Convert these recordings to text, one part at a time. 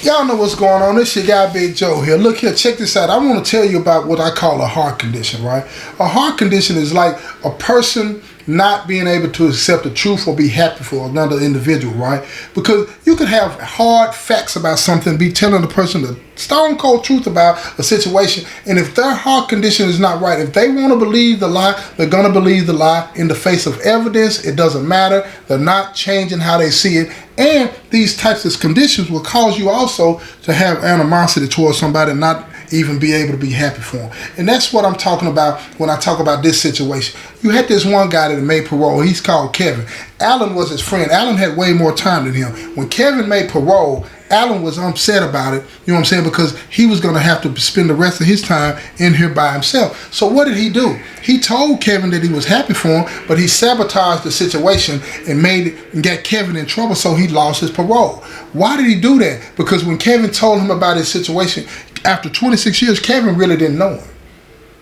Y'all know what's going on. This your guy Big Joe here. Look here, check this out. I want to tell you about what I call a heart condition, right? A heart condition is like a person not being able to accept the truth or be happy for another individual, right? Because you could have hard facts about something, be telling the person the stone cold truth about a situation, and if their heart condition is not right, if they want to believe the lie, they're going to believe the lie in the face of evidence. It doesn't matter. They're not changing how they see it. And these types of conditions will cause you also to have animosity towards somebody and not even be able to be happy for them. And that's what I'm talking about when I talk about this situation. You had this one guy that made parole. He's called Kevin. Alan was his friend. Alan had way more time than him. When Kevin made parole, Alan was upset about it, you know what I'm saying, because he was going to have to spend the rest of his time in here by himself. So what did he do? He told Kevin that he was happy for him, but he sabotaged the situation and got Kevin in trouble, so he lost his parole. Why did he do that? Because when Kevin told him about his situation, after 26 years, Kevin really didn't know him.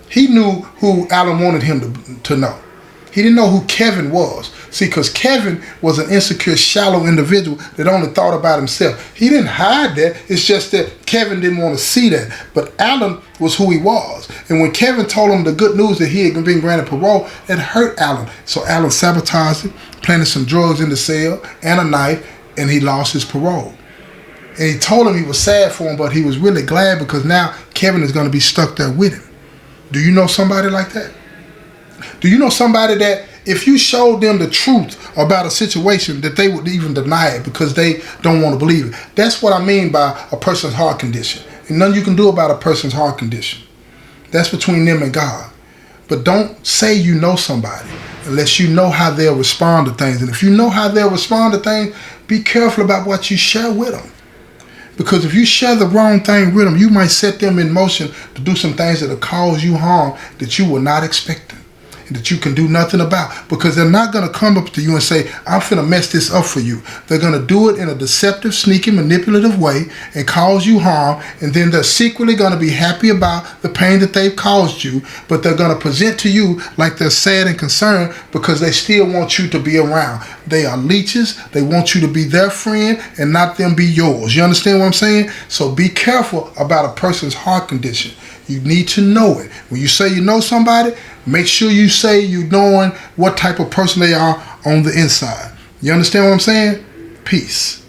He knew who Alan wanted him to know. He didn't know who Kevin was. See, because Kevin was an insecure, shallow individual that only thought about himself. He didn't hide that. It's just that Kevin didn't want to see that. But Alan was who he was. And when Kevin told him the good news that he had been granted parole, it hurt Alan. So Alan sabotaged it, planted some drugs in the cell and a knife, and he lost his parole. And he told him he was sad for him, but he was really glad because now Kevin is going to be stuck there with him. Do you know somebody like that? Do you know somebody that if you showed them the truth about a situation that they would even deny it because they don't want to believe it? That's what I mean by a person's heart condition. And nothing you can do about a person's heart condition. That's between them and God. But don't say you know somebody unless you know how they'll respond to things. And if you know how they'll respond to things, be careful about what you share with them. Because if you share the wrong thing with them, you might set them in motion to do some things that will cause you harm that you were not expecting and that you can do nothing about. Because they're not going to come up to you and say, I'm finna mess this up for you. They're going to do it in a deceptive, sneaky, manipulative way and cause you harm. And then they're secretly going to be happy about the pain that they've caused you. But they're going to present to you like they're sad and concerned because they still want you to be around. They are leeches. They want you to be their friend and not them be yours. You understand what I'm saying? So be careful about a person's heart condition. You need to know it. When you say you know somebody, make sure you say you knowing what type of person they are on the inside. You understand what I'm saying? Peace.